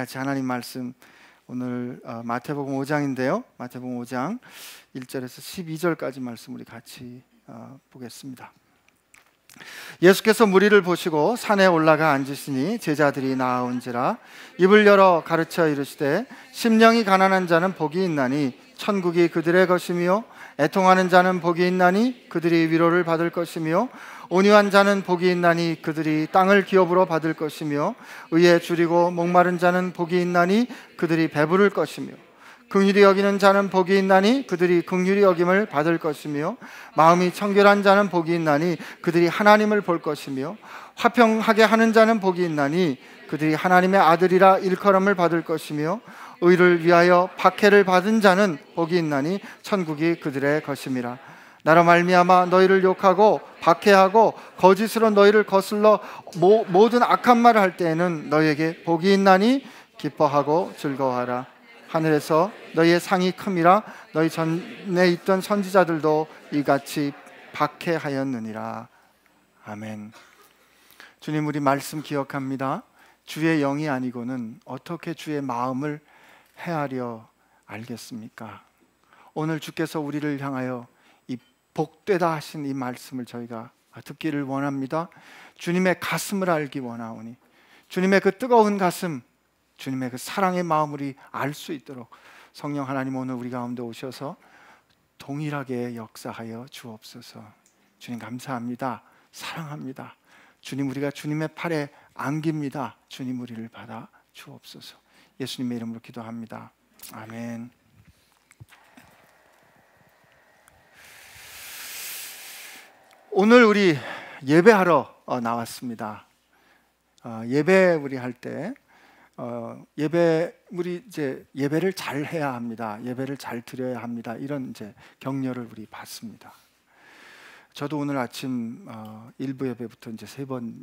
같이 하나님 말씀 오늘 마태복음 5장인데요. 마태복음 5장 1절에서 12절까지 말씀 우리 같이 보겠습니다. 예수께서 무리를 보시고 산에 올라가 앉으시니 제자들이 나아온지라 입을 열어 가르쳐 이르시되 심령이 가난한 자는 복이 있나니 천국이 그들의 것이며 애통하는 자는 복이 있나니 그들이 위로를 받을 것이며 온유한 자는 복이 있나니 그들이 땅을 기업으로 받을 것이며 의에 줄이고 목마른 자는 복이 있나니 그들이 배부를 것이며 긍휼히 여기는 자는 복이 있나니 그들이 긍휼히 여김을 받을 것이며 마음이 청결한 자는 복이 있나니 그들이 하나님을 볼 것이며 화평하게 하는 자는 복이 있나니 그들이 하나님의 아들이라 일컬음을 받을 것이며 의를 위하여 박해를 받은 자는 복이 있나니 천국이 그들의 것임이라. 나로 말미암아 너희를 욕하고 박해하고 거짓으로 너희를 거슬러 모든 악한 말을 할 때에는 너희에게 복이 있나니 기뻐하고 즐거워하라. 하늘에서 너희의 상이 큼이라. 너희 전에 있던 선지자들도 이같이 박해하였느니라. 아멘. 주님, 우리 말씀 기억합니다. 주의 영이 아니고는 어떻게 주의 마음을 헤아려 알겠습니까? 오늘 주께서 우리를 향하여 이 복되다 하신 이 말씀을 저희가 듣기를 원합니다. 주님의 가슴을 알기 원하오니 주님의 그 뜨거운 가슴, 주님의 그 사랑의 마음을 알 수 있도록 성령 하나님 오늘 우리 가운데 오셔서 동일하게 역사하여 주옵소서. 주님 감사합니다. 사랑합니다. 주님, 우리가 주님의 팔에 안깁니다. 주님, 우리를 받아 주옵소서. 예수님의 이름으로 기도합니다. 아멘. 오늘 우리 예배하러 나왔습니다. 예배 우리 할 때 우리 이제 예배를 잘 해야 합니다. 예배를 잘 드려야 합니다. 이런 이제 격려를 우리 받습니다. 저도 오늘 아침 일부 예배부터 이제 세 번째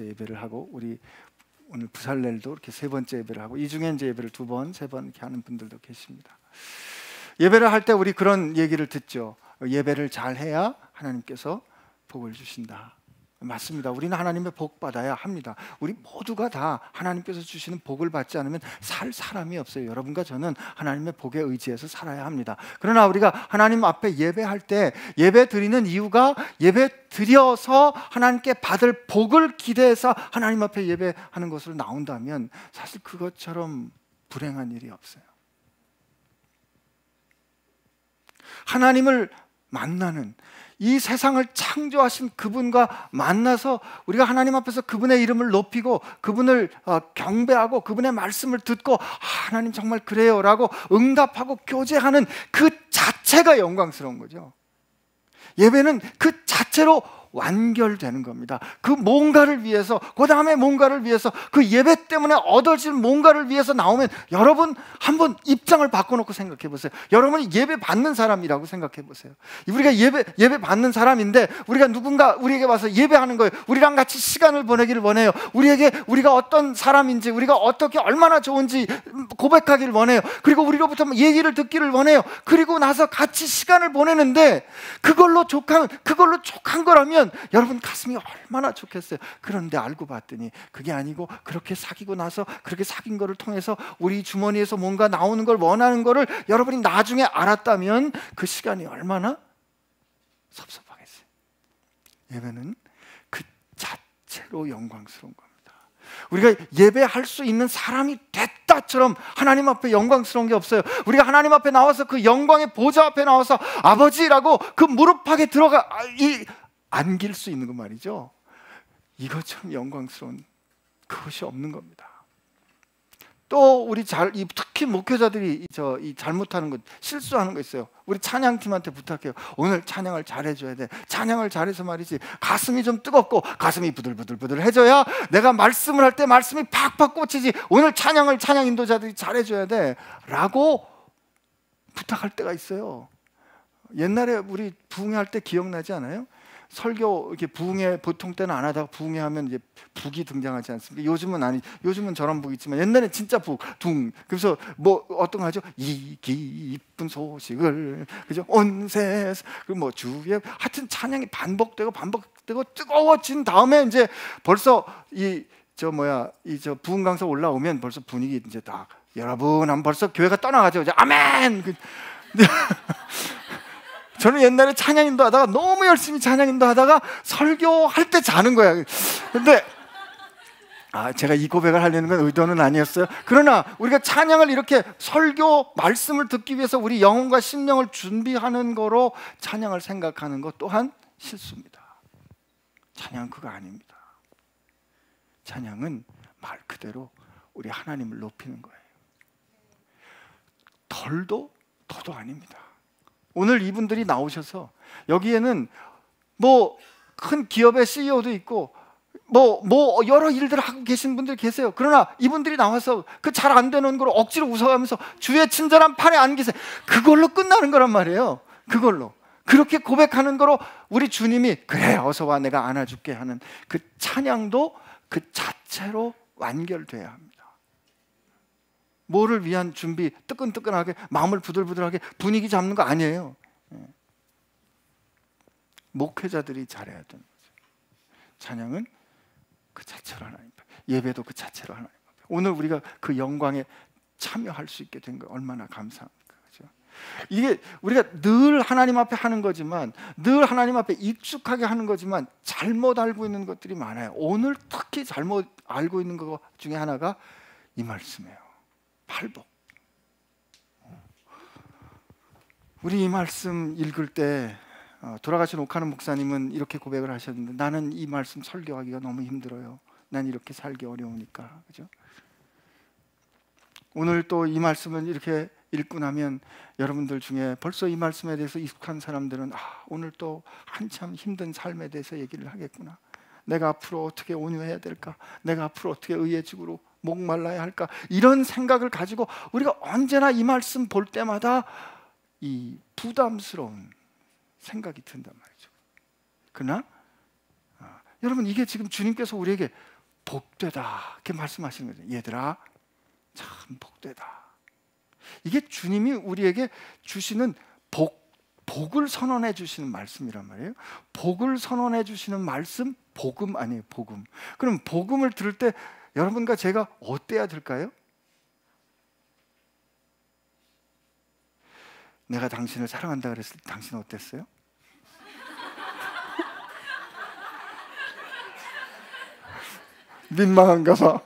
예배를 하고 우리 오늘 부살렐도 이렇게 세 번째 예배를 하고 이 중에 이제 예배를 두 번, 세 번 이렇게 하는 분들도 계십니다. 예배를 할 때 우리 그런 얘기를 듣죠. 예배를 잘 해야 하나님께서 복을 주신다. 맞습니다. 우리는 하나님의 복 받아야 합니다. 우리 모두가 다 하나님께서 주시는 복을 받지 않으면 살 사람이 없어요. 여러분과 저는 하나님의 복에 의지해서 살아야 합니다. 그러나 우리가 하나님 앞에 예배할 때 예배 드리는 이유가 예배 드려서 하나님께 받을 복을 기대해서 하나님 앞에 예배하는 것으로 나온다면 사실 그것처럼 불행한 일이 없어요. 하나님을 만나는, 이 세상을 창조하신 그분과 만나서 우리가 하나님 앞에서 그분의 이름을 높이고 그분을 경배하고 그분의 말씀을 듣고 하나님 정말 그래요 라고 응답하고 교제하는 그 자체가 영광스러운 거죠. 예배는 그 자체로 완결되는 겁니다. 그 뭔가를 위해서, 그 다음에 뭔가를 위해서, 그 예배 때문에 얻어질 뭔가를 위해서 나오면 여러분 한번 입장을 바꿔놓고 생각해 보세요. 여러분이 예배 받는 사람이라고 생각해 보세요. 우리가 예배 받는 사람인데 우리가 누군가 우리에게 와서 예배하는 거예요. 우리랑 같이 시간을 보내기를 원해요. 우리가 어떤 사람인지, 우리가 어떻게 얼마나 좋은지 고백하기를 원해요. 그리고 우리로부터 얘기를 듣기를 원해요. 그리고 나서 같이 시간을 보내는데 그걸로 족한 거라면 여러분 가슴이 얼마나 좋겠어요. 그런데 알고 봤더니 그게 아니고 그렇게 사귀고 나서 그렇게 사귄 거를 통해서 우리 주머니에서 뭔가 나오는 걸 원하는 거를 여러분이 나중에 알았다면 그 시간이 얼마나 섭섭하겠어요. 예배는 그 자체로 영광스러운 겁니다. 우리가 예배할 수 있는 사람이 됐다처럼 하나님 앞에 영광스러운 게 없어요. 우리가 하나님 앞에 나와서 그 영광의 보좌 앞에 나와서 아버지라고 그 무릎팍에 들어가 안길 수 있는 거 말이죠. 이것처럼 영광스러운 그것이 없는 겁니다. 또 우리 특히 목회자들이 이 잘못하는 것, 실수하는 거 있어요. 우리 찬양팀한테 부탁해요. 오늘 찬양을 잘해줘야 돼. 찬양을 잘해서 말이지 가슴이 좀 뜨겁고 가슴이 부들부들해져야 내가 말씀을 할 때 말씀이 팍팍 꽂히지. 오늘 찬양 인도자들이 잘해줘야 돼 라고 부탁할 때가 있어요. 옛날에 우리 부흥회 할 때 기억나지 않아요? 설교 이렇게 부흥회 보통 때는 안 하다가 부흥회 하면 이제 북이 등장하지 않습니까? 요즘은 저런 북이 있지만 옛날에 진짜 둥. 그래서 뭐 어떤 거 하죠? 이 기쁜 소식을, 그죠? 온 세상 뭐 주의, 하여튼 찬양이 반복되고 뜨거워진 다음에 이제 벌써 이 저 부흥 강사 올라오면 벌써 분위기 이제 다 여러분 하면 벌써 교회가 떠나가죠. 이제 아멘. 저는 옛날에 찬양인도 하다가 너무 열심히 찬양인도 하다가 설교할 때 자는 거야. 근데 제가 이 고백을 하려는 건 의도는 아니었어요. 그러나 우리가 찬양을 이렇게 설교 말씀을 듣기 위해서 우리 영혼과 심령을 준비하는 거로 찬양을 생각하는 것 또한 실수입니다. 찬양은 그거 아닙니다. 찬양은 말 그대로 우리 하나님을 높이는 거예요. 덜도 더도 아닙니다. 오늘 이분들이 나오셔서 여기에는 큰 기업의 CEO도 있고 여러 일들을 하고 계신 분들 계세요. 그러나 이분들이 나와서 그 잘 안 되는 걸 억지로 웃어가면서 주의 친절한 팔에 안기세요. 그걸로 끝나는 거란 말이에요. 그걸로 그렇게 고백하는 거로 우리 주님이 그래 어서 와 내가 안아줄게 하는 그 찬양도 그 자체로 완결돼야 합니다. 뭐를 위한 준비, 뜨끈뜨끈하게 마음을 부들부들하게 분위기 잡는 거 아니에요. 목회자들이 잘해야 되는 거죠. 찬양은 그 자체로 하나님 앞에, 예배도 그 자체로 하나님 앞에. 오늘 우리가 그 영광에 참여할 수 있게 된 거 얼마나 감사합니까? 그렇죠? 이게 우리가 늘 하나님 앞에 하는 거지만, 늘 하나님 앞에 익숙하게 하는 거지만 잘못 알고 있는 것들이 많아요. 오늘 특히 잘못 알고 있는 것 중에 하나가 이 말씀이에요. 팔복. 우리 이 말씀 읽을 때 돌아가신 오카노 목사님은 이렇게 고백을 하셨는데, 나는 이 말씀 설교하기가 너무 힘들어요. 난 이렇게 살기 어려우니까. 그죠? 오늘 또 이 말씀을 이렇게 읽고 나면 여러분들 중에 벌써 이 말씀에 대해서 익숙한 사람들은 오늘 또 한참 힘든 삶에 대해서 얘기를 하겠구나. 내가 앞으로 어떻게 온유해야 될까? 내가 앞으로 어떻게 의예직으로 목말라야 할까? 이런 생각을 가지고 우리가 언제나 이 말씀 볼 때마다 이 부담스러운 생각이 든단 말이죠. 그러나 여러분, 이게 지금 주님께서 우리에게 복되다 이렇게 말씀하시는 거죠. 얘들아 참 복되다. 이게 주님이 우리에게 주시는 복을 선언해 주시는 말씀이란 말이에요. 복을 선언해 주시는 말씀, 복음 아니에요. 복음. 그럼 복음을 들을 때 여러분과 제가 어때야 될까요? 내가 당신을 사랑한다 그랬을 때 당신은 어땠어요? 민망한가 봐.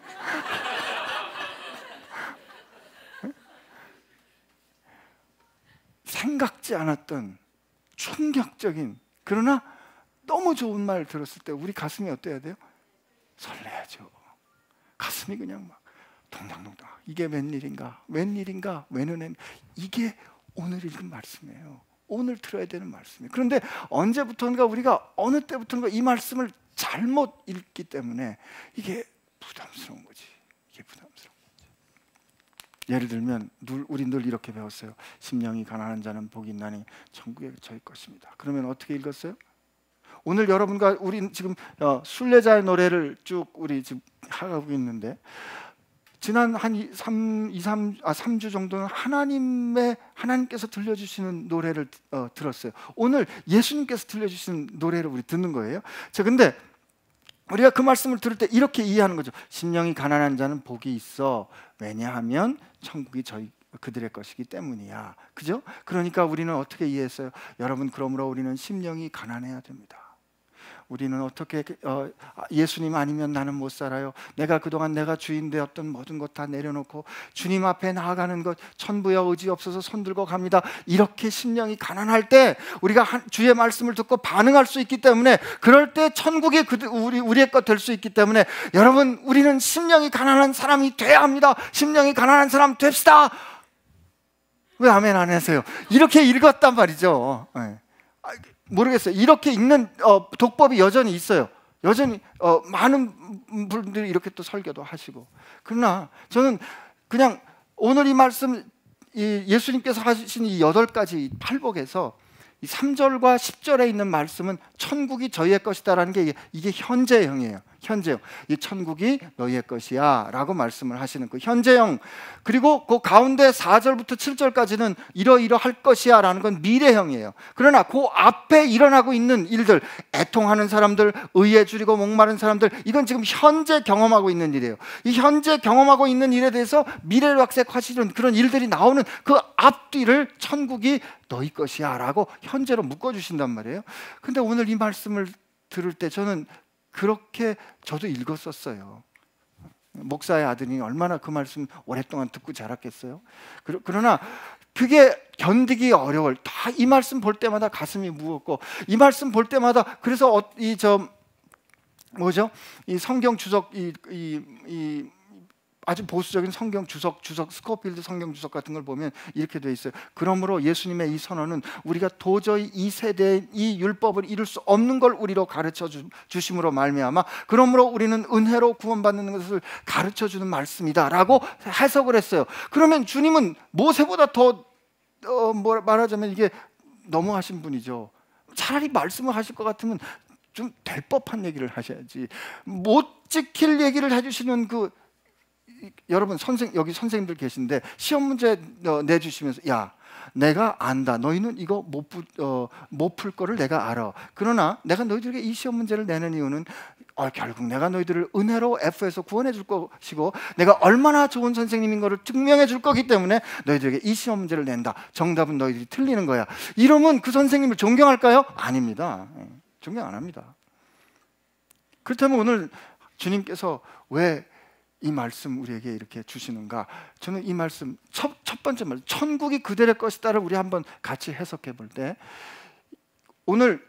생각지 않았던 충격적인, 그러나 너무 좋은 말 들었을 때 우리 가슴이 어때야 돼요? 설레야죠. 가슴이 그냥 막 동당동당. 이게 웬일인가? 웬일인가? 왜는 이게 오늘 읽은 말씀이에요. 오늘 들어야 되는 말씀이에요. 그런데 언제부턴가 우리가 어느 때부턴가 이 말씀을 잘못 읽기 때문에 이게 부담스러운 거지. 이게 부담스러운 거지. 예를 들면 우리 늘 이렇게 배웠어요. 심령이 가난한 자는 복이 있나니 천국에 저희 것입니다. 그러면 어떻게 읽었어요? 오늘 여러분과 우리 지금 순례자의 노래를 쭉 우리 지금 하고 있는데, 지난 한 3주 정도는 하나님께서 들려주시는 노래를 들었어요. 오늘 예수님께서 들려주시는 노래를 우리 듣는 거예요. 자, 근데 우리가 그 말씀을 들을 때 이렇게 이해하는 거죠. 심령이 가난한 자는 복이 있어. 왜냐하면 천국이 그들의 것이기 때문이야. 그죠? 그러니까 우리는 어떻게 이해했어요? 여러분, 그러므로 우리는 심령이 가난해야 됩니다. 우리는 어떻게 예수님 아니면 나는 못 살아요. 내가 그동안 내가 주인 되었던 모든 것 다 내려놓고 주님 앞에 나아가는 것 천부여 의지 없어서 손들고 갑니다. 이렇게 심령이 가난할 때 우리가 주의 말씀을 듣고 반응할 수 있기 때문에, 그럴 때 천국이 우리의 것 될 수 있기 때문에, 여러분, 우리는 심령이 가난한 사람이 돼야 합니다. 심령이 가난한 사람 됩시다. 왜 아멘 안 하세요? 이렇게 읽었단 말이죠. 네. 모르겠어요. 이렇게 읽는 독법이 여전히 있어요. 여전히 많은 분들이 이렇게 또 설교도 하시고. 그러나 저는 그냥 오늘 이 말씀, 예수님께서 하신 이 8가지 팔복에서 이 3절과 10절에 있는 말씀은 천국이 저희의 것이다라는 게 이게 현재형이에요. 현재형. 이 천국이 너희의 것이야 라고 말씀을 하시는 그 현재형. 그리고 그 가운데 4절부터 7절까지는 이러이러할 것이야 라는 건 미래형이에요. 그러나 그 앞에 일어나고 있는 일들, 애통하는 사람들, 의에 줄이고 목마른 사람들, 이건 지금 현재 경험하고 있는 일이에요. 이 현재 경험하고 있는 일에 대해서 미래를 확색하시는 그런 일들이 나오는 그 앞뒤를 천국이 너희 것이야 라고 현재로 묶어주신단 말이에요. 근데 오늘 이 말씀을 들을 때 저는 그렇게 저도 읽었었어요. 목사의 아들이 얼마나 그 말씀 오랫동안 듣고 자랐겠어요. 그러나 그게 견디기 어려워요. 다 이 말씀 볼 때마다 가슴이 무겁고, 이 말씀 볼 때마다, 그래서 이 성경 주석, 아주 보수적인 성경 주석 스코필드 성경 주석 같은 걸 보면 이렇게 돼 있어요. 그러므로 예수님의 이 선언은 우리가 도저히 이 세대의 이 율법을 이룰 수 없는 걸 우리로 가르쳐 주심으로 말미암아, 그러므로 우리는 은혜로 구원받는 것을 가르쳐 주는 말씀이다라고 해석을 했어요. 그러면 주님은 모세보다 더 말하자면 이게 너무하신 분이죠. 차라리 말씀을 하실 것 같으면 좀 될 법한 얘기를 하셔야지. 못 지킬 얘기를 해주시는 여러분 여기 선생님들 계신데 시험 문제 내주시면서, 야, 내가 안다. 너희는 이거 못 풀 거를 내가 알아. 그러나 내가 너희들에게 이 시험 문제를 내는 이유는 결국 내가 너희들을 은혜로 F에서 구원해 줄 것이고, 내가 얼마나 좋은 선생님인 것을 증명해 줄 거기 때문에 너희들에게 이 시험 문제를 낸다. 정답은 너희들이 틀리는 거야. 이러면 그 선생님을 존경할까요? 아닙니다. 존경 안 합니다. 그렇다면 오늘 주님께서 왜 이 말씀 우리에게 이렇게 주시는가? 저는 이 말씀 첫 번째 말씀, 천국이 그들의 것이다를 우리 한번 같이 해석해 볼 때, 오늘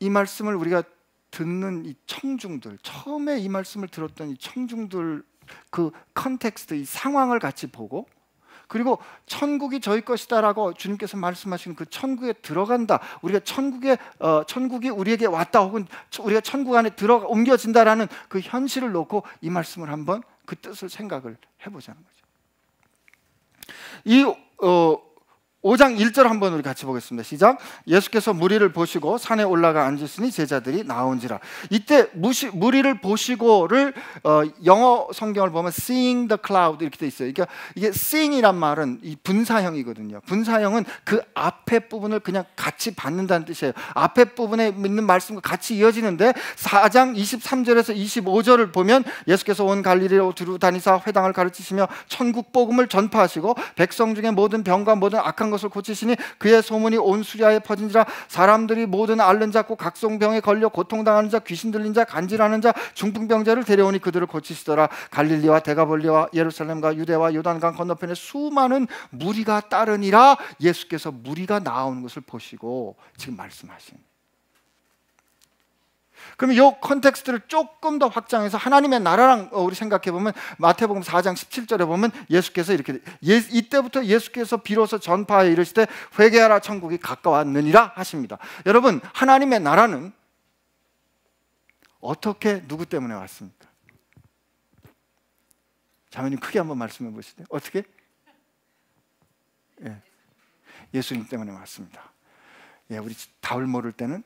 이 말씀을 우리가 듣는 이 청중들, 처음에 이 말씀을 들었던 이 청중들 그 컨텍스트, 이 상황을 같이 보고, 그리고 천국이 저희 것이다라고 주님께서 말씀하시는 그 천국에 들어간다, 우리가 천국이 우리에게 왔다, 혹은 우리가 천국 안에 옮겨진다라는 그 현실을 놓고 이 말씀을 한번 그 뜻을 생각을 해보자는 거죠. 이 5장 1절 한번 우리 같이 보겠습니다. 시작. 예수께서 무리를 보시고 산에 올라가 앉으시니 제자들이 나온지라. 이때 무리를 보시고를 영어 성경을 보면 seeing the cloud 이렇게 돼 있어요. 그러니까 이게 seeing이란 말은 이 분사형이거든요. 분사형은 그 앞에 부분을 그냥 같이 받는다는 뜻이에요. 앞에 부분에 있는 말씀과 같이 이어지는데 4장 23절에서 25절을 보면 예수께서 온 갈릴리로 두루 다니사 회당을 가르치시며 천국 복음을 전파하시고 백성 중에 모든 병과 모든 악한 것을 고치시니 그의 소문이 온 수리아에 퍼진지라. 사람들이 모든 앓는 자, 곧 각성병에 걸려 고통당하는 자, 귀신 들린 자, 간질하는 자, 중풍병자를 데려오니 그들을 고치시더라. 갈릴리와 데가볼리와 예루살렘과 유대와 요단강 건너편에 수많은 무리가 따르니라. 예수께서 무리가 나오는 것을 보시고 지금 말씀하신. 그럼 이 컨텍스트를 조금 더 확장해서 하나님의 나라랑 우리 생각해 보면 마태복음 4장 17절에 보면 예수께서 이렇게 이때부터 예수께서 비로소 전파에 이르시되 회개하라 천국이 가까웠느니라 하십니다. 여러분, 하나님의 나라는 어떻게 누구 때문에 왔습니까? 자매님 크게 한번 말씀해 보시죠. 어떻게? 예수님 때문에 왔습니다. 우리 답을 모를 때는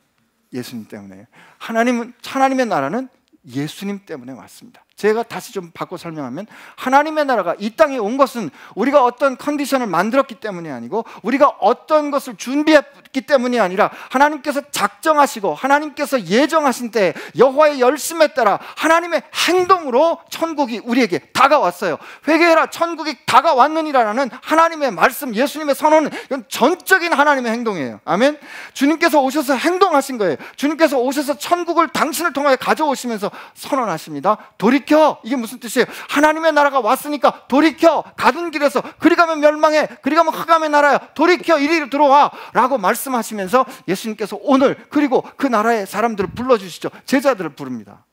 예수님 때문에. 하나님의 나라는 예수님 때문에 왔습니다. 제가 다시 좀 바꿔 설명하면, 하나님의 나라가 이 땅에 온 것은 우리가 어떤 컨디션을 만들었기 때문이 아니고, 우리가 어떤 것을 준비했기 때문이 아니라, 하나님께서 작정하시고 하나님께서 예정하신 때 여호와의 열심에 따라 하나님의 행동으로 천국이 우리에게 다가왔어요. 회개해라 천국이 다가왔느니라는 하나님의 말씀, 예수님의 선언은 이건 전적인 하나님의 행동이에요. 아멘. 주님께서 오셔서 행동하신 거예요. 주님께서 오셔서 천국을 당신을 통하여 가져오시면서 선언하십니다. 돌이켜. 이게 무슨 뜻이에요? 하나님의 나라가 왔으니까 돌이켜. 가던 길에서 그리 가면 멸망해, 그리 가면 흑암의 나라야, 돌이켜 이리로 들어와 라고 말씀하시면서 예수님께서 오늘 그리고 그 나라의 사람들을 불러주시죠. 제자들을 부릅니다.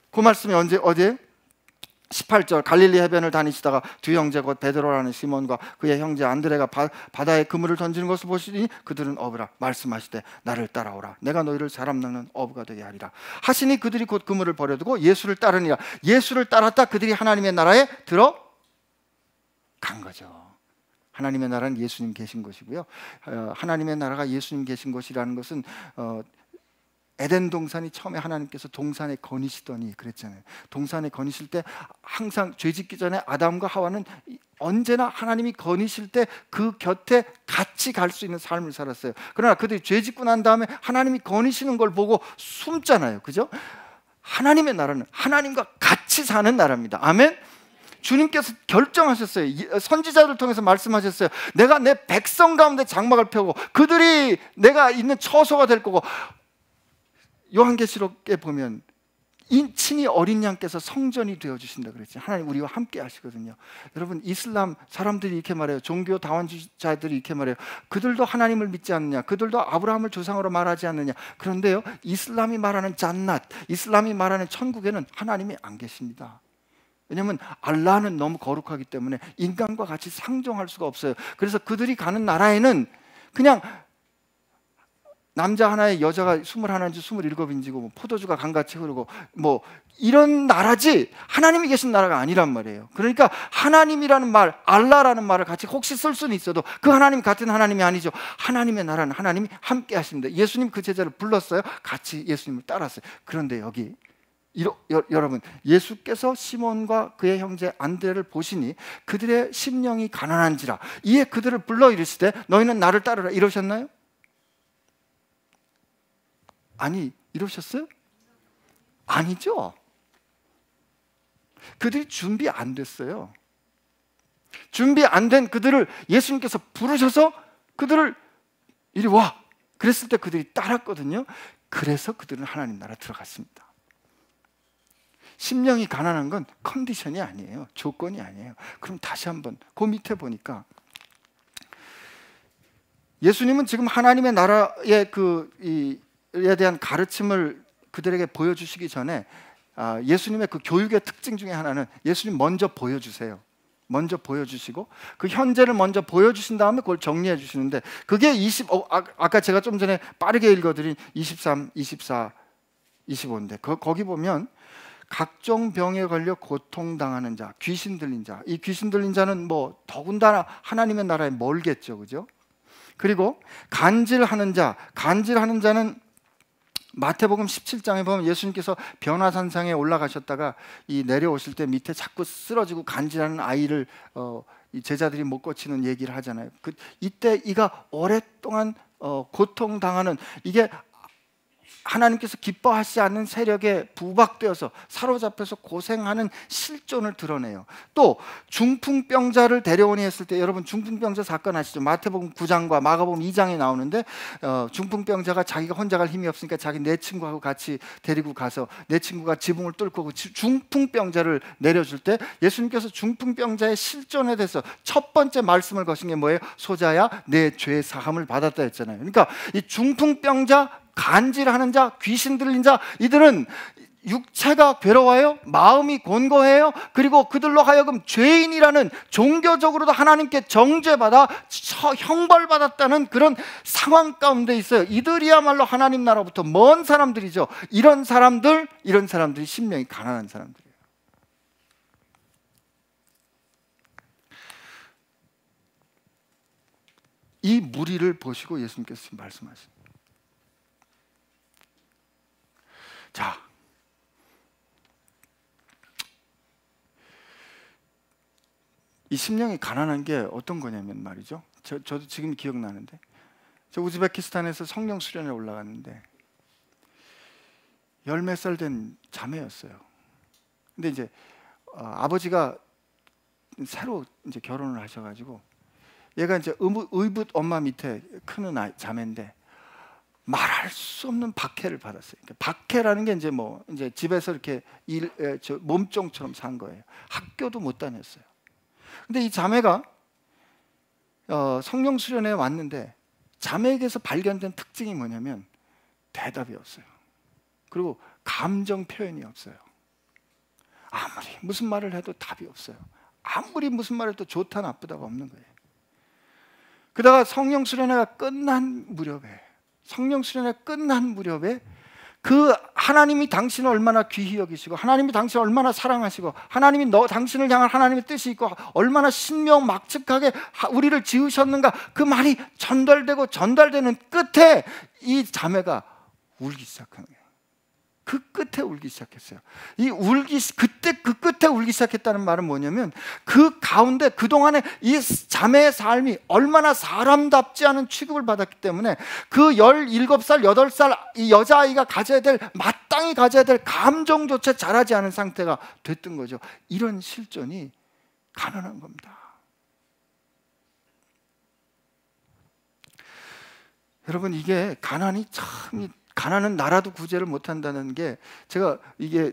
그 말씀이 어디에? 18절. 갈릴리 해변을 다니시다가 두 형제 곧 베드로라는 시몬과 그의 형제 안드레가 바다에 그물을 던지는 것을 보시니 그들은 어부라. 말씀하시되 나를 따라오라. 내가 너희를 사람 낚는 어부가 되게 하리라 하시니 그들이 곧 그물을 버려두고 예수를 따르니라. 예수를 따랐다 그들이 하나님의 나라에 들어간 거죠. 하나님의 나라는 예수님 계신 것이고요. 하나님의 나라가 예수님 계신 것이라는 것은 에덴 동산이 처음에 하나님께서 동산에 거니시더니 그랬잖아요. 동산에 거니실 때 항상 죄짓기 전에 아담과 하와는 언제나 하나님이 거니실 때 그 곁에 같이 갈 수 있는 삶을 살았어요. 그러나 그들이 죄짓고 난 다음에 하나님이 거니시는 걸 보고 숨잖아요. 그죠? 하나님의 나라는 하나님과 같이 사는 나라입니다. 아멘. 주님께서 결정하셨어요. 선지자를 통해서 말씀하셨어요. 내가 내 백성 가운데 장막을 펴고 그들이 내가 있는 처소가 될 거고, 요한계시록에 보면 친히 어린 양께서 성전이 되어주신다 그랬죠. 하나님 우리와 함께 하시거든요. 여러분, 이슬람 사람들이 이렇게 말해요. 종교 다원주의자들이 이렇게 말해요. 그들도 하나님을 믿지 않느냐, 그들도 아브라함을 조상으로 말하지 않느냐. 그런데요, 이슬람이 말하는 잔낫, 이슬람이 말하는 천국에는 하나님이 안 계십니다. 왜냐하면 알라는 너무 거룩하기 때문에 인간과 같이 상종할 수가 없어요. 그래서 그들이 가는 나라에는 그냥 남자 하나에 여자가 21인지 27인지고 뭐 포도주가 강같이 흐르고 뭐 이런 나라지 하나님이 계신 나라가 아니란 말이에요. 그러니까 하나님이라는 말, 알라라는 말을 같이 혹시 쓸 수는 있어도 그 하나님 같은 하나님이 아니죠. 하나님의 나라는 하나님이 함께 하십니다. 예수님 그 제자를 불렀어요. 같이 예수님을 따랐어요. 그런데 여기 여러분, 예수께서 시몬과 그의 형제 안드레를 보시니 그들의 심령이 가난한지라 이에 그들을 불러 이르시되 너희는 나를 따르라 이러셨나요? 아니, 이러셨어요? 아니죠. 그들이 준비 안 됐어요. 준비 안 된 그들을 예수님께서 부르셔서 그들을 이리 와 그랬을 때 그들이 따랐거든요. 그래서 그들은 하나님 나라 들어갔습니다. 심령이 가난한 건 컨디션이 아니에요. 조건이 아니에요. 그럼 다시 한번 그 밑에 보니까 예수님은 지금 하나님의 나라의 에 대한 가르침을 그들에게 보여주시기 전에 예수님의 그 교육의 특징 중에 하나는 예수님 먼저 보여주세요. 먼저 보여주시고 그 현재를 먼저 보여주신 다음에 그걸 정리해 주시는데 그게 아까 제가 좀 전에 빠르게 읽어드린 23, 24, 25인데 거기 보면 각종 병에 걸려 고통당하는 자, 귀신 들린 자, 이 귀신 들린 자는 뭐 더군다나 하나님의 나라에 멀겠죠, 그죠? 그리고 간질하는 자는 마태복음 17장에 보면 예수님께서 변화산상에 올라가셨다가 내려오실 때 밑에 자꾸 쓰러지고 간질하는 아이를 이 제자들이 못 고치는 얘기를 하잖아요. 이때 이가 오랫동안 고통당하는, 이게 하나님께서 기뻐하시지 않는 세력에 부박되어서 사로잡혀서 고생하는 실존을 드러내요. 또 중풍병자를 데려오니 했을 때, 여러분 중풍병자 사건 아시죠? 마태복음 9장과 마가복음 2장에 나오는데 중풍병자가 자기가 혼자 갈 힘이 없으니까 자기 네 친구하고 같이 데리고 가서 네 친구가 지붕을 뚫고 중풍병자를 내려줄 때 예수님께서 중풍병자의 실존에 대해서 첫 번째 말씀을 거신 게 뭐예요? 소자야 내 죄 사함을 받았다 했잖아요. 그러니까 이 중풍병자, 간질하는 자, 귀신 들린 자, 이들은 육체가 괴로워요, 마음이 곤고해요. 그리고 그들로 하여금 죄인이라는, 종교적으로도 하나님께 정죄받아 형벌받았다는 그런 상황 가운데 있어요. 이들이야말로 하나님 나라부터 먼 사람들이죠. 이런 사람들이 심령이 가난한 사람들이에요. 이 무리를 보시고 예수님께서 말씀하십니다. 자, 이 심령이 가난한 게 어떤 거냐면 말이죠. 저도 지금 기억나는데, 저 우즈베키스탄에서 성령 수련회 올라갔는데 10몇 살 된 자매였어요. 근데 이제 아버지가 새로 이제 결혼을 하셔가지고 얘가 이제 의붓 엄마 밑에 크는 자매인데 말할 수 없는 박해를 받았어요. 그러니까 박해라는 게 이제 집에서 이렇게 몸종처럼 산 거예요. 학교도 못 다녔어요. 근데 이 자매가 성령 수련회에 왔는데 자매에게서 발견된 특징이 뭐냐면 대답이 없어요. 그리고 감정 표현이 없어요. 아무리 무슨 말을 해도 답이 없어요. 아무리 무슨 말을 해도 좋다 나쁘다가 없는 거예요. 그러다가 성령 수련회가 끝난 무렵에 그 하나님이 당신을 얼마나 귀히 여기시고 하나님이 당신을 얼마나 사랑하시고 하나님이 당신을 향한 하나님의 뜻이 있고 얼마나 신명막측하게 우리를 지으셨는가, 그 말이 전달되는 끝에 이 자매가 울기 시작하는 거예요. 그 끝에 울기 시작했어요. 그때 그 끝에 울기 시작했다는 말은 뭐냐면, 그 가운데 그동안에 이 자매의 삶이 얼마나 사람답지 않은 취급을 받았기 때문에 그 17살, 8살 이 여자아이가 마땅히 가져야 될 감정조차 자라지 않은 상태가 됐던 거죠. 이런 실존이 가난한 겁니다. 여러분, 이게 가난은 나라도 구제를 못한다는 게, 제가 이게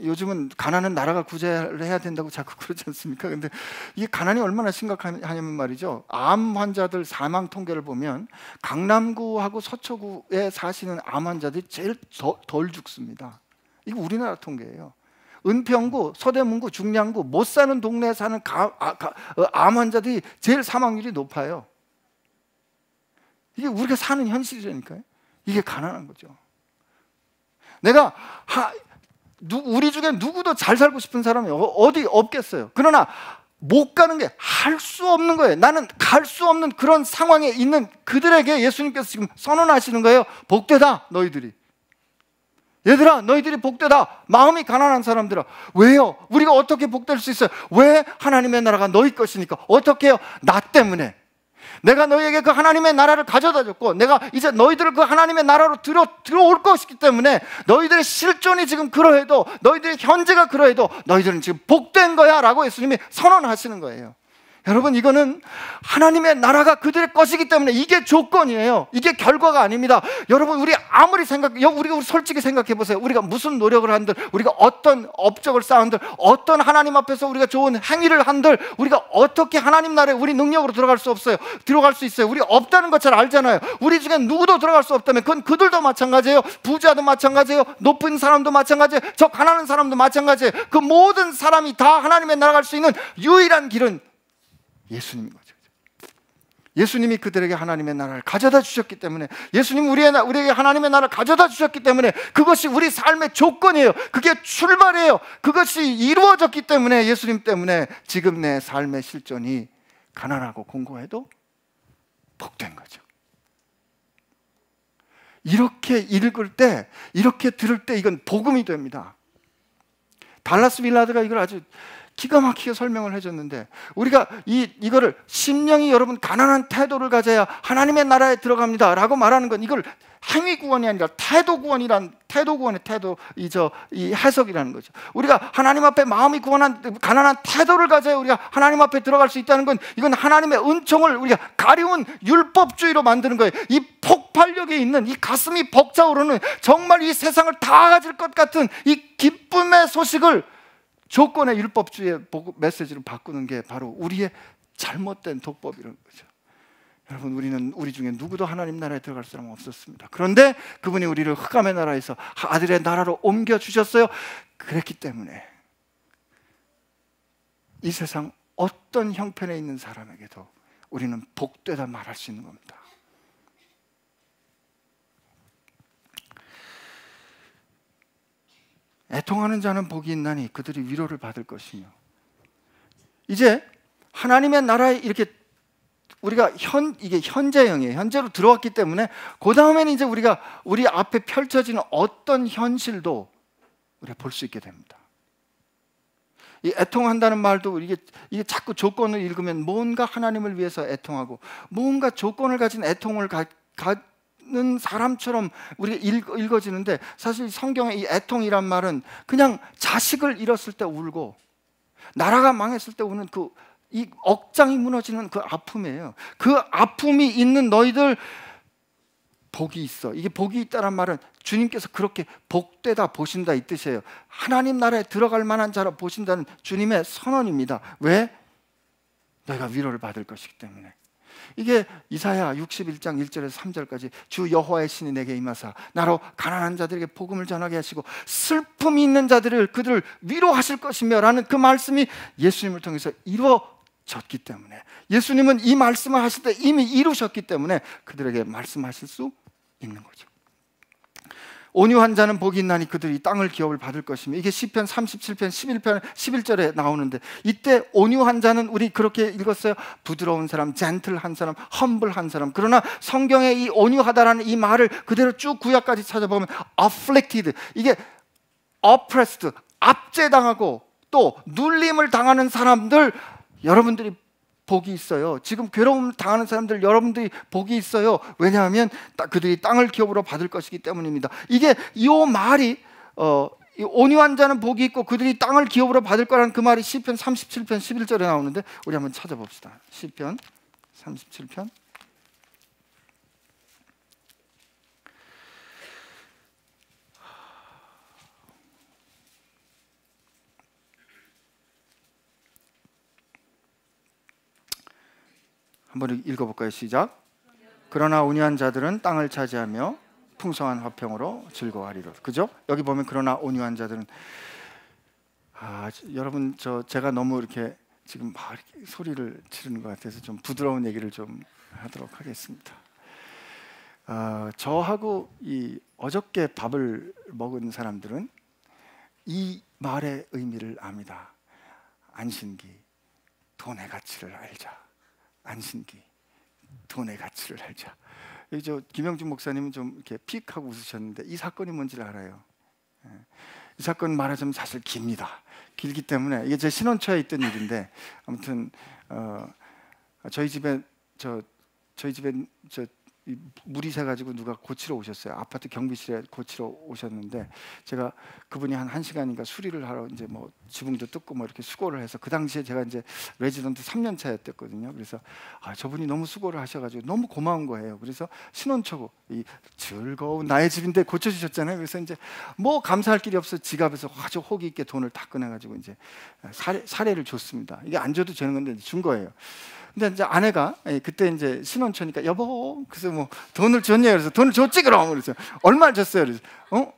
요즘은 가난은 나라가 구제를 해야 된다고 자꾸 그러지 않습니까? 근데 이게 가난이 얼마나 심각하냐면 말이죠, 암 환자들 사망 통계를 보면 강남구하고 서초구에 사시는 암 환자들이 제일 덜 죽습니다. 이거 우리나라 통계예요. 은평구, 서대문구, 중량구, 못 사는 동네에 사는 암 환자들이 제일 사망률이 높아요. 이게 우리가 사는 현실이라니까요. 이게 가난한 거죠. 우리 중에 누구도 잘 살고 싶은 사람이 어디 없겠어요. 그러나 못 가는 게 할 수 없는 거예요. 나는 갈 수 없는 그런 상황에 있는 그들에게 예수님께서 지금 선언하시는 거예요. 복되다 너희들이. 얘들아, 너희들이 복되다. 마음이 가난한 사람들아. 왜요? 우리가 어떻게 복될 수 있어요? 왜? 하나님의 나라가 너희 것이니까. 어떻게 해요? 나 때문에. 내가 너희에게 그 하나님의 나라를 가져다 줬고, 내가 이제 너희들을 그 하나님의 나라로 들어올 것이기 때문에, 너희들의 실존이 지금 그러해도, 너희들의 현재가 그러해도 너희들은 지금 복된 거야 라고 예수님이 선언하시는 거예요. 여러분, 이거는 하나님의 나라가 그들의 것이기 때문에 이게 조건이에요. 이게 결과가 아닙니다. 여러분, 우리 솔직히 생각해 보세요. 우리가 무슨 노력을 한들, 우리가 어떤 업적을 쌓은들, 어떤 하나님 앞에서 우리가 좋은 행위를 한들, 우리가 어떻게 하나님 나라에 우리 능력으로 들어갈 수 있어요. 우리 없다는 것 잘 알잖아요. 우리 중에 누구도 들어갈 수 없다면 그건 그들도 마찬가지예요. 부자도 마찬가지예요. 높은 사람도 마찬가지예요. 저 가난한 사람도 마찬가지예요. 그 모든 사람이 다 하나님의 나라 갈 수 있는 유일한 길은 예수님인 거죠. 예수님이 그들에게 하나님의 나라를 가져다 주셨기 때문에, 예수님 우리에게 하나님의 나라를 가져다 주셨기 때문에 그것이 우리 삶의 조건이에요. 그게 출발이에요. 그것이 이루어졌기 때문에, 예수님 때문에 지금 내 삶의 실존이 가난하고 공고해도 복된 거죠. 이렇게 읽을 때, 이렇게 들을 때 이건 복음이 됩니다. 달라스 빌라드가 이걸 아주 기가 막히게 설명을 해줬는데, 우리가 이거를 심령이 여러분 가난한 태도를 가져야 하나님의 나라에 들어갑니다 라고 말하는 건, 이걸 행위 구원이 아니라 태도 구원의 이 해석이라는 거죠. 우리가 하나님 앞에 마음이 가난한 태도를 가져야 우리가 하나님 앞에 들어갈 수 있다는 건, 이건 하나님의 은총을 우리가 가리운 율법주의로 만드는 거예요. 이 폭발력이 있는, 이 가슴이 벅차오르는, 정말 이 세상을 다 가질 것 같은 이 기쁨의 소식을 조건의 율법주의의 메시지로 바꾸는 게 바로 우리의 잘못된 독법이라는 거죠. 여러분, 우리 중에 누구도 하나님 나라에 들어갈 사람은 없었습니다. 그런데 그분이 우리를 흑암의 나라에서 아들의 나라로 옮겨주셨어요. 그랬기 때문에 이 세상 어떤 형편에 있는 사람에게도 우리는 복되다 말할 수 있는 겁니다. 애통하는 자는 복이 있나니 그들이 위로를 받을 것이며. 이제 하나님의 나라에 이렇게 우리가 이게 현재형이에요. 현재로 들어왔기 때문에 그 다음에는 이제 우리 앞에 펼쳐지는 어떤 현실도 우리가 볼 수 있게 됩니다. 이 애통한다는 말도 이게 자꾸 조건을 읽으면 뭔가 하나님을 위해서 애통하고, 뭔가 조건을 가진 애통을 는 사람처럼 우리가 읽어지는데, 사실 성경의 이 애통이란 말은 그냥 자식을 잃었을 때 울고, 나라가 망했을 때 우는 이 억장이 무너지는 그 아픔이에요. 그 아픔이 있는 너희들 복이 있어. 이게 복이 있다는 말은 주님께서 그렇게 복되다 보신다 이 뜻이에요. 하나님 나라에 들어갈 만한 자라 보신다는 주님의 선언입니다. 왜? 너희가 위로를 받을 것이기 때문에. 이게 이사야 61장 1절에서 3절까지 주 여호와의 신이 내게 임하사 나로 가난한 자들에게 복음을 전하게 하시고 슬픔이 있는 그들을 위로하실 것이며 라는 그 말씀이 예수님을 통해서 이루어졌기 때문에, 예수님은 이 말씀을 하실 때 이미 이루셨기 때문에 그들에게 말씀하실 수 있는 거죠. 온유한 자는 복이 있나니 그들이 땅을 기업을 받을 것이며, 이게 시편 37편 11편 11절에 나오는데, 이때 온유한 자는 우리 그렇게 읽었어요. 부드러운 사람, 젠틀한 사람, 험블한 사람. 그러나 성경에 이 온유하다라는 이 말을 그대로 쭉 구약까지 찾아보면 afflicted, 이게 oppressed, 압제당하고 또 눌림을 당하는 사람들, 여러분들이 복이 있어요. 지금 괴로움을 당하는 사람들, 여러분들이 복이 있어요. 왜냐하면 그들이 땅을 기업으로 받을 것이기 때문입니다. 이게 이 말이 온유한 자는 복이 있고 그들이 땅을 기업으로 받을 거라는 그 말이 시편 37편 11절에 나오는데, 우리 한번 찾아봅시다. 시편 37편 한번 읽어볼까요? 시작. 그러나 온유한 자들은 땅을 차지하며 풍성한 화평으로 즐거워하리로다. 그죠? 여기 보면 그러나 온유한 자들은, 여러분 제가 너무 이렇게 지금 막 이렇게 소리를 지르는 것 같아서 좀 부드러운 얘기를 좀 하도록 하겠습니다. 저하고 이 어저께 밥을 먹은 사람들은 이 말의 의미를 압니다. 안신기, 돈의 가치를 알자. 안신기, 돈의 가치를 알자. 여기 김영준 목사님은 좀 이렇게 픽하고 웃으셨는데, 이 사건이 뭔지를 알아요. 이 사건 말하자면 사실 깁니다. 길기 때문에 이게 제 신혼초에 있던 일인데, 아무튼 저희 집에 물이 새가지고 누가 고치러 오셨어요. 아파트 경비실에 고치러 오셨는데, 제가 그분이 한 1시간인가 수리를 하러 이제 뭐 지붕도 뜯고 뭐 이렇게 수고를 해서, 그 당시에 제가 이제 레지던트 3년 차였거든요. 그래서 저분이 너무 수고를 하셔가지고 너무 고마운 거예요. 그래서 신혼초고 이 즐거운 나의 집인데 고쳐주셨잖아요. 그래서 이제 뭐 감사할 길이 없어 지갑에서 아주 호기 있게 돈을 다 꺼내가지고 이제 사례를 줬습니다. 이게 안 줘도 되는 건데 준 거예요. 근데 이제 아내가 그때 이제 신혼초니까, 여보, 그래서 뭐 돈을 줬냐 그래서, 돈을 줬지 그럼. 그래서 얼마를 줬어요? 그래서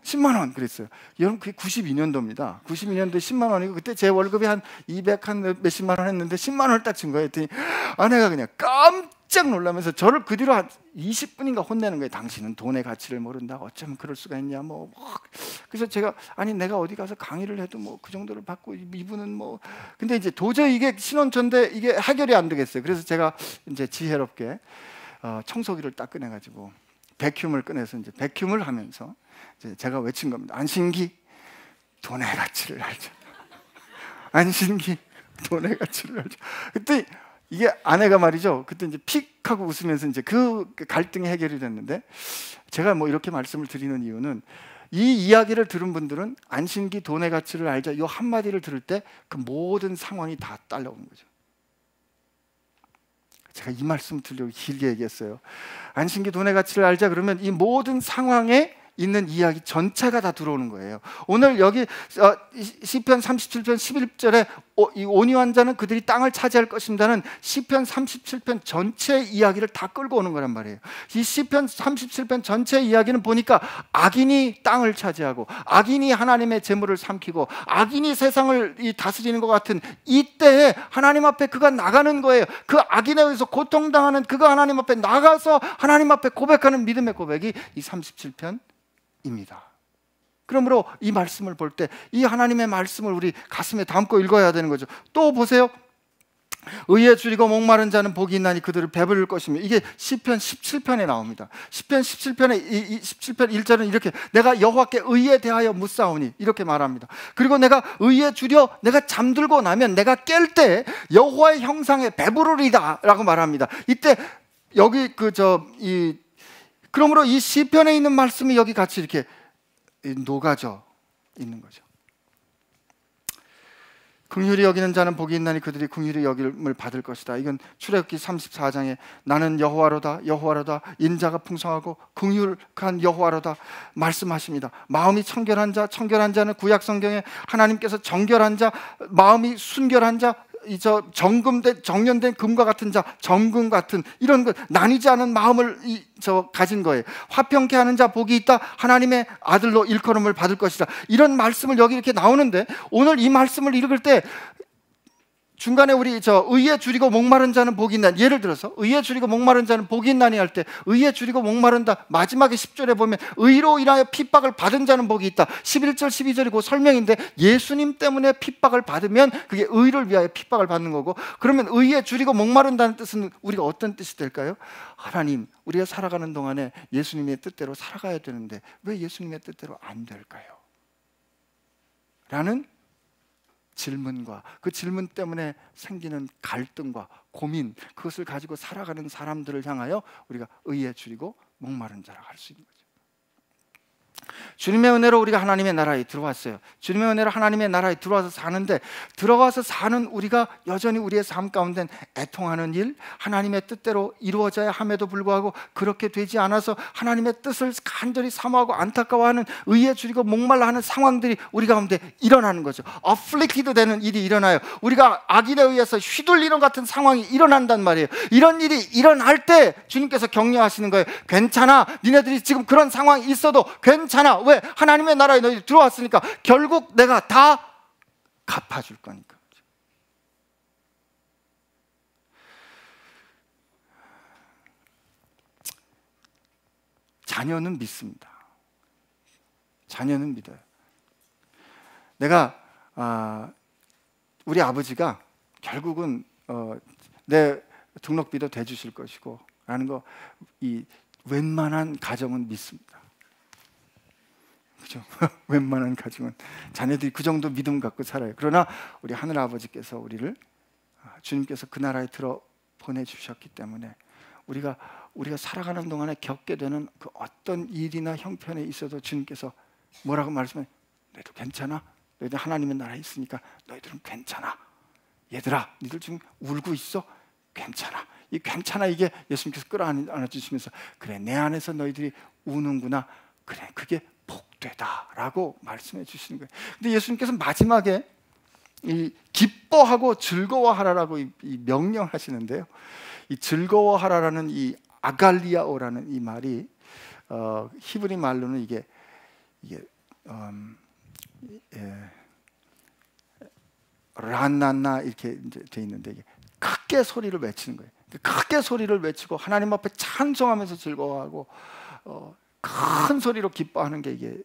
10만 원 그랬어요. 여러분 그게 92년도입니다. 92년도에 10만 원이고, 그때 제 월급이 한 200 한 몇십만 원 했는데 10만 원을 딱 준 거예요. 했더니 아내가 그냥 깜짝 놀라면서 저를 그 뒤로 한 20분인가 혼내는 거예요. 당신은 돈의 가치를 모른다. 어쩌면 그럴 수가 있냐. 뭐. 그래서 제가, 아니 내가 어디 가서 강의를 해도 뭐 그 정도를 받고, 이분은 뭐. 근데 이제 도저히 이게 신혼초인데 이게 해결이 안 되겠어요. 그래서 제가 이제 지혜롭게 청소기를 딱 꺼내가지고 백큐음을 꺼내서 이제 백큐음을 하면서 이제 제가 외친 겁니다. 안신기, 돈의 가치를 알자. 안신기, 돈의 가치를 알자. 그때 이게 아내가 말이죠. 그때 이제 픽하고 웃으면서 이제 그 갈등이 해결이 됐는데, 제가 뭐 이렇게 말씀을 드리는 이유는, 이 이야기를 들은 분들은 안신기, 돈의 가치를 알자, 이 한마디를 들을 때 그 모든 상황이 다 딸려오는 거죠. 제가 이 말씀 드리려고 길게 얘기했어요. 안신기, 돈의 가치를 알자 그러면 이 모든 상황에 있는 이야기 전체가 다 들어오는 거예요. 오늘 여기 시편 37편 11절에 이 온유한 자는 그들이 땅을 차지할 것입니다는 시편 37편 전체 이야기를 다 끌고 오는 거란 말이에요. 이 시편 37편 전체 이야기는 보니까 악인이 땅을 차지하고, 악인이 하나님의 재물을 삼키고, 악인이 세상을 다스리는 것 같은 이때에 하나님 앞에 그가 나가는 거예요. 그 악인에 의해서 고통당하는 그가 하나님 앞에 나가서 하나님 앞에 고백하는 믿음의 고백이 이 37편 입니다. 그러므로 이 말씀을 볼 때 이 하나님의 말씀을 우리 가슴에 담고 읽어야 되는 거죠. 또 보세요. 의에 줄이고 목마른 자는 복이 있나니 그들을 배부를 것이며, 이게 시편 17편에 나옵니다. 시편 17편에 17편 1절은 이렇게, 내가 여호와께 의에 대하여 묻사오니, 이렇게 말합니다. 그리고 내가 의에 줄여 내가 잠들고 나면 내가 깰 때 여호와의 형상에 배부르리다 라고 말합니다. 이때 여기 그러므로 이 시편에 있는 말씀이 여기 같이 이렇게 녹아져 있는 거죠. 긍휼히 여기는 자는 복이 있나니 그들이 긍휼히 여김을 받을 것이다. 이건 출애굽기 34장에 나는 여호와로다, 여호와로다, 인자가 풍성하고 긍휼한 여호와로다 말씀하십니다. 마음이 청결한 자는 구약 성경에 하나님께서 정결한 자, 마음이 순결한 자, 정련된 금과 같은 자, 정금 같은 이런 것, 나뉘지 않은 마음을 가진 거예요. 화평케 하는 자 복이 있다. 하나님의 아들로 일컬음을 받을 것이다. 이런 말씀을 여기 이렇게 나오는데, 오늘 이 말씀을 읽을 때 중간에 우리 의에 줄이고 목마른 자는 복이 있나니, 예를 들어서 의에 줄이고 목마른 자는 복이 있나니 할 때 의에 줄이고 목마른다, 마지막에 10절에 보면 의로 인하여 핍박을 받은 자는 복이 있다. 11절 12절이 그 설명인데, 예수님 때문에 핍박을 받으면 그게 의를 위하여 핍박을 받는 거고, 그러면 의에 줄이고 목마른다는 뜻은 우리가 어떤 뜻이 될까요? 하나님, 우리가 살아가는 동안에 예수님의 뜻대로 살아가야 되는데 왜 예수님의 뜻대로 안 될까요? 라는 질문과 그 질문 때문에 생기는 갈등과 고민, 그것을 가지고 살아가는 사람들을 향하여 우리가 의에 줄이고 목마른 자라고 할 수 있는 거죠. 주님의 은혜로 우리가 하나님의 나라에 들어왔어요. 주님의 은혜로 하나님의 나라에 들어와서 사는데, 들어와서 사는 우리가 여전히 우리의 삶 가운데 애통하는 일, 하나님의 뜻대로 이루어져야 함에도 불구하고 그렇게 되지 않아서 하나님의 뜻을 간절히 사모하고 안타까워하는, 의에 줄이고 목말라 하는 상황들이 우리 가운데 일어나는 거죠. afflicted 되는 일이 일어나요. 우리가 악인에 의해서 휘둘리는 같은 상황이 일어난단 말이에요. 이런 일이 일어날 때 주님께서 격려하시는 거예요. 괜찮아, 니네들이 지금 그런 상황이 있어도 괜찮아. 왜? 하나님의 나라에 너희들이 들어왔으니까 결국 내가 다 갚아줄 거니까. 자녀는 믿습니다. 자녀는 믿어요. 내가 우리 아버지가 결국은 내 등록비도 대주실 것이고 라는 거, 이 웬만한 가정은 믿습니다. 그죠? 웬만한 가정은 자녀들이 그 정도 믿음 갖고 살아요. 그러나 우리 하늘 아버지께서 우리를, 주님께서 그 나라에 들어 보내주셨기 때문에 우리가 살아가는 동안에 겪게 되는 그 어떤 일이나 형편에 있어도 주님께서 뭐라고 말씀해? 너희도 괜찮아? 너희들 하나님의 나라에 있으니까 너희들은 괜찮아. 얘들아, 너희들 지금 울고 있어? 괜찮아. 이 괜찮아, 이게 예수님께서 끌어안아주시면서, 그래, 내 안에서 너희들이 우는구나. 그래, 그게 복되다라고 말씀해 주시는 거예요. 근데 예수님께서 마지막에 이 기뻐하고 즐거워하라라고 이 명령하시는데요. 이 즐거워하라라는 이 아갈리아오라는 이 말이 히브리 말로는 이게 라나나 이렇게 이제 돼 있는데, 이게 크게 소리를 외치는 거예요. 크게 소리를 외치고 하나님 앞에 찬송하면서 즐거워하고 큰 소리로 기뻐하는 게 이게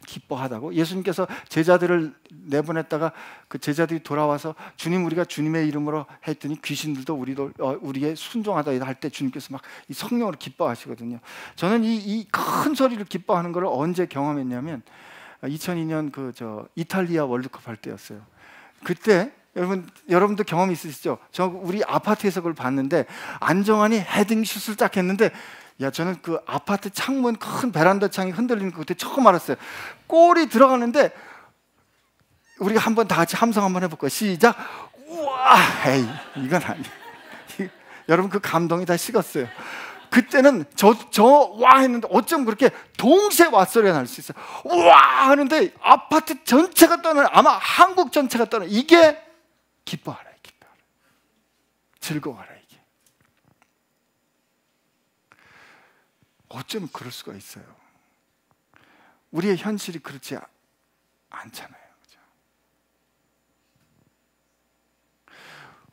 기뻐하다고. 예수님께서 제자들을 내보냈다가 그 제자들이 돌아와서 주님, 우리가 주님의 이름으로 했더니 귀신들도 우리의 순종하다 할 때 주님께서 막 이 성령으로 기뻐하시거든요. 저는 이 큰 소리를 기뻐하는 걸 언제 경험했냐면 2002년 이탈리아 월드컵 할 때였어요. 그때 여러분도 경험 있으시죠? 우리 아파트에서 그걸 봤는데, 안정환이 헤딩슛을 딱 했는데, 저는 그 아파트 창문, 큰 베란다 창이 흔들리는 거 그때 처음 알았어요. 골이 들어가는데, 우리가 한번 다 같이 함성 한번 해볼까요? 시작! 우와! 에이, 이건 아니에요. 여러분, 그 감동이 다 식었어요. 그때는 와 했는데 어쩜 그렇게 동시에 와 소리가 날 수 있어요. 우와! 하는데 아파트 전체가 떠나는, 아마 한국 전체가 떠나는, 이게 기뻐하라, 기뻐하라, 즐거워하라, 이게. 어쩌면 그럴 수가 있어요. 우리의 현실이 그렇지 않잖아요. 그렇죠?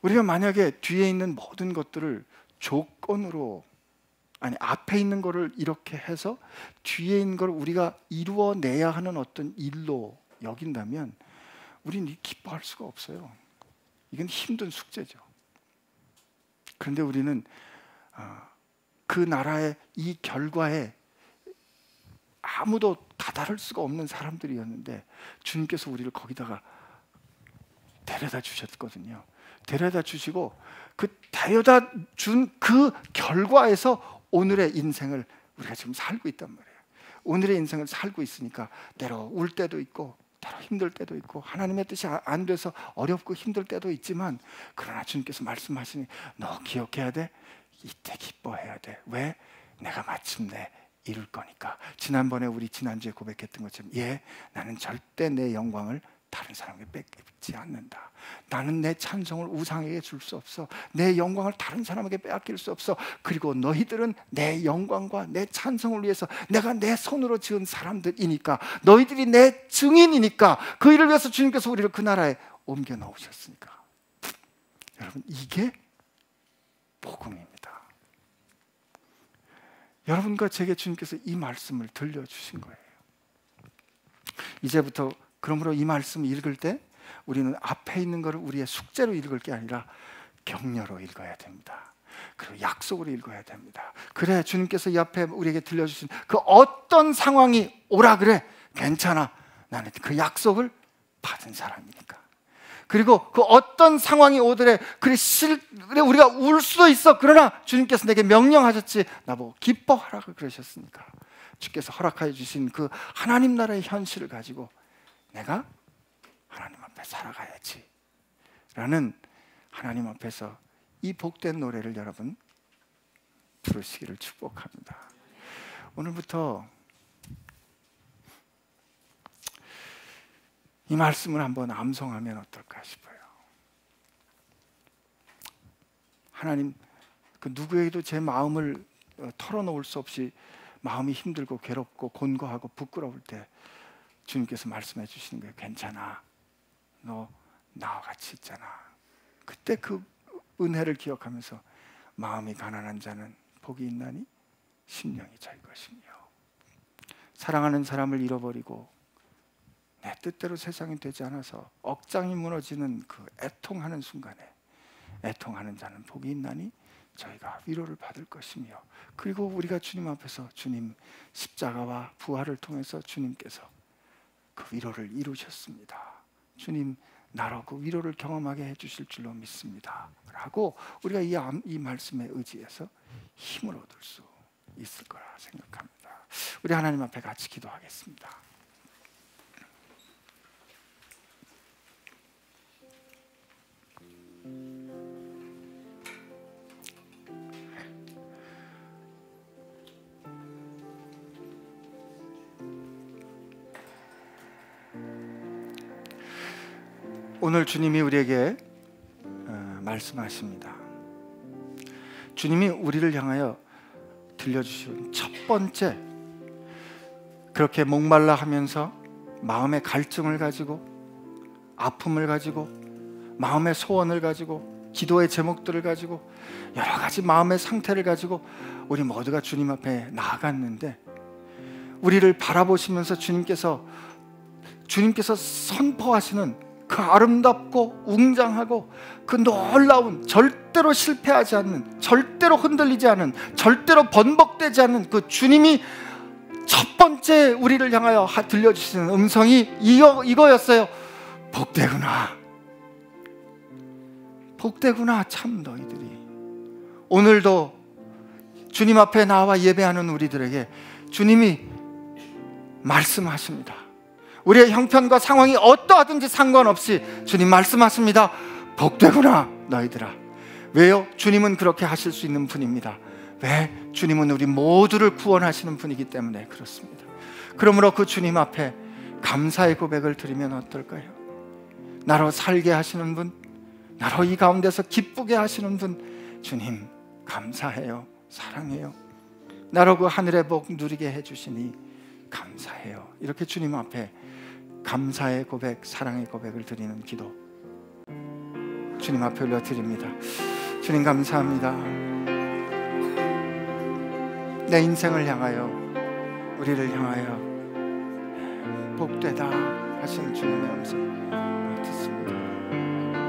우리가 만약에 뒤에 있는 모든 것들을 조건으로, 아니 앞에 있는 거를 이렇게 해서 뒤에 있는 걸 우리가 이루어내야 하는 어떤 일로 여긴다면 우리는 기뻐할 수가 없어요. 이건 힘든 숙제죠. 그런데 우리는 그 나라의 이 결과에 아무도 다다를 수가 없는 사람들이었는데 주님께서 우리를 거기다가 데려다 주셨거든요. 데려다 주시고 그 데려다 준 그 결과에서 오늘의 인생을 우리가 지금 살고 있단 말이에요. 오늘의 인생을 살고 있으니까 때로 울 때도 있고 때로 힘들 때도 있고 하나님의 뜻이 안 돼서 어렵고 힘들 때도 있지만, 그러나 주님께서 말씀하시니 너 기억해야 돼. 이때 기뻐해야 돼. 왜? 내가 마침내 이룰 거니까. 지난번에 우리 지난주에 고백했던 것처럼, 나는 절대 내 영광을 다른 사람에게 뺏기지 않는다. 나는 내 찬송을 우상에게 줄 수 없어. 내 영광을 다른 사람에게 빼앗길 수 없어. 그리고 너희들은 내 영광과 내 찬송을 위해서 내가 내 손으로 지은 사람들이니까, 너희들이 내 증인이니까, 그 일을 위해서 주님께서 우리를 그 나라에 옮겨 놓으셨으니까. 여러분, 이게 복음입니다. 여러분과 제게 주님께서 이 말씀을 들려주신 거예요. 이제부터 그러므로 이 말씀을 읽을 때 우리는 앞에 있는 것을 우리의 숙제로 읽을 게 아니라 격려로 읽어야 됩니다. 그리고 약속으로 읽어야 됩니다. 그래, 주님께서 이 앞에 우리에게 들려주신 그 어떤 상황이 오라 그래, 괜찮아, 나는 그 약속을 받은 사람이니까. 그리고 그 어떤 상황이 오더래, 그래 우리가 울 수도 있어. 그러나 주님께서 내게 명령하셨지, 나보고 기뻐하라고 그러셨으니까 주께서 허락하여 주신 그 하나님 나라의 현실을 가지고 내가 하나님 앞에 살아가야지 라는, 하나님 앞에서 이 복된 노래를 여러분 부르시기를 축복합니다. 오늘부터 이 말씀을 한번 암송하면 어떨까 싶어요. 하나님, 그 누구에게도 제 마음을 털어놓을 수 없이 마음이 힘들고 괴롭고 곤고하고 부끄러울 때 주님께서 말씀해 주시는 거예요. 괜찮아, 너 나와 같이 있잖아. 그때 그 은혜를 기억하면서 마음이 가난한 자는 복이 있나니 심령이 잘 것이며, 사랑하는 사람을 잃어버리고 내 뜻대로 세상이 되지 않아서 억장이 무너지는 그 애통하는 순간에 애통하는 자는 복이 있나니 저희가 위로를 받을 것이며, 그리고 우리가 주님 앞에서 주님 십자가와 부활을 통해서 주님께서 그 위로를 이루셨습니다. 주님 나로 그 위로를 경험하게 해주실 줄로 믿습니다 라고 우리가 이 말씀에 의지해서 힘을 얻을 수 있을 거라 생각합니다. 우리 하나님 앞에 같이 기도하겠습니다. 오늘 주님이 우리에게 말씀하십니다. 주님이 우리를 향하여 들려주신 첫 번째, 그렇게 목말라 하면서 마음의 갈증을 가지고, 아픔을 가지고, 마음의 소원을 가지고, 기도의 제목들을 가지고, 여러 가지 마음의 상태를 가지고 우리 모두가 주님 앞에 나아갔는데, 우리를 바라보시면서 주님께서 선포하시는 그 아름답고 웅장하고 그 놀라운, 절대로 실패하지 않는, 절대로 흔들리지 않은, 절대로 번복되지 않는 그 주님이 첫 번째 우리를 향하여 들려주시는 음성이 이거였어요. 복되구나, 복되구나. 참 너희들이. 오늘도 주님 앞에 나와 예배하는 우리들에게 주님이 말씀하십니다. 우리의 형편과 상황이 어떠하든지 상관없이 주님 말씀하십니다. 복되구나 너희들아. 왜요? 주님은 그렇게 하실 수 있는 분입니다. 왜? 주님은 우리 모두를 구원하시는 분이기 때문에 그렇습니다. 그러므로 그 주님 앞에 감사의 고백을 드리면 어떨까요? 나로 살게 하시는 분, 나로 이 가운데서 기쁘게 하시는 분, 주님 감사해요, 사랑해요. 나로 그 하늘의 복 누리게 해주시니 감사해요. 이렇게 주님 앞에 감사의 고백, 사랑의 고백을 드리는 기도 주님 앞에 올려드립니다. 주님 감사합니다. 내 인생을 향하여, 우리를 향하여 복되다 하신 주님의 음성 듣습니다.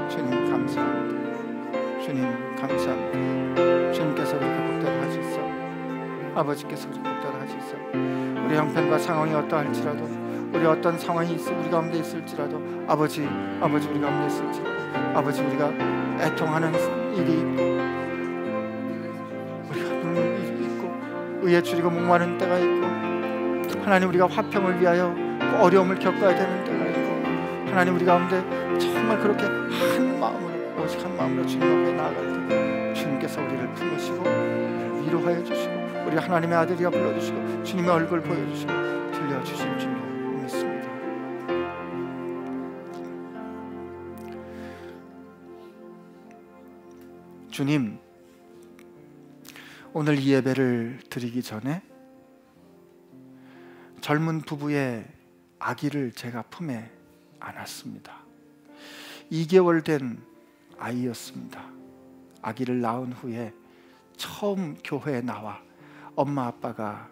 주님 감사합니다. 주님 감사합니다. 주님께서 우리가 복되다 하셨어. 아버지께서 우리 복되다 하셨어. 우리 형편과 상황이 어떠할지라도, 우리 어떤 상황이 우리 가운데 있을지라도, 아버지 우리 가운데 있을지라도, 아버지 우리가 애통하는 일이 있고, 우리가 눈물이 있고, 의에 줄이고 목마른 때가 있고, 하나님 우리가 화평을 위하여 어려움을 겪어야 되는 때가 있고, 하나님 우리 가운데 정말 그렇게 한 마음으로, 오직 한 마음으로 주님 앞에 나아갈 때 주님께서 우리를 품으시고 우리를 위로하여 주시고, 우리 하나님의 아들이라 불러주시고 주님의 얼굴 보여주시고 들려주실 줄로 믿습니다. 주님, 오늘 이 예배를 드리기 전에 젊은 부부의 아기를 제가 품에 안았습니다. 2개월 된 아이였습니다. 아기를 낳은 후에 처음 교회에 나와 엄마 아빠가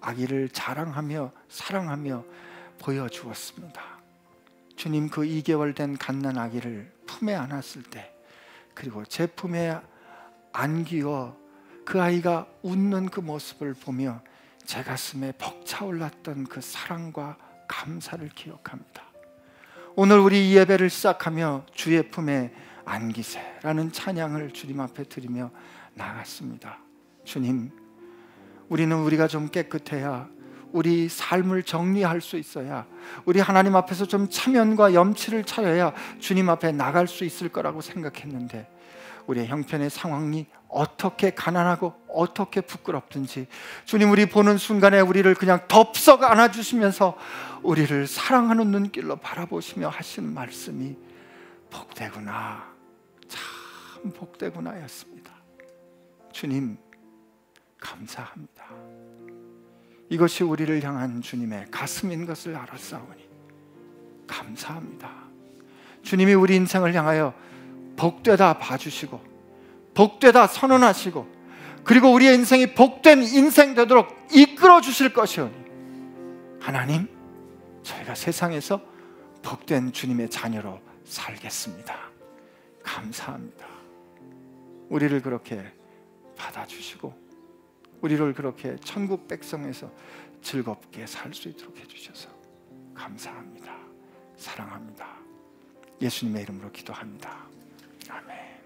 아기를 자랑하며 사랑하며 보여주었습니다. 주님, 그 2개월 된 갓난 아기를 품에 안았을 때, 그리고 제 품에 안기어 그 아이가 웃는 그 모습을 보며 제 가슴에 벅차올랐던 그 사랑과 감사를 기억합니다. 오늘 우리 이 예배를 시작하며 주의 품에 안기세라는 찬양을 주님 앞에 드리며 나갔습니다. 주님, 우리는 우리가 좀 깨끗해야, 우리 삶을 정리할 수 있어야, 우리 하나님 앞에서 좀 체면과 염치를 차려야 주님 앞에 나갈 수 있을 거라고 생각했는데, 우리의 형편의 상황이 어떻게 가난하고 어떻게 부끄럽든지 주님, 우리 보는 순간에 우리를 그냥 덥석 안아주시면서 우리를 사랑하는 눈길로 바라보시며 하시는 말씀이 복되구나, 참 복되구나 였습니다. 주님, 감사합니다. 이것이 우리를 향한 주님의 가슴인 것을 알았사오니 감사합니다. 주님이 우리 인생을 향하여 복되다 봐주시고 복되다 선언하시고, 그리고 우리의 인생이 복된 인생 되도록 이끌어 주실 것이오니 하나님, 저희가 세상에서 복된 주님의 자녀로 살겠습니다. 감사합니다. 우리를 그렇게 받아주시고 우리를 그렇게 천국 백성에서 즐겁게 살 수 있도록 해주셔서 감사합니다. 사랑합니다. 예수님의 이름으로 기도합니다. 아멘.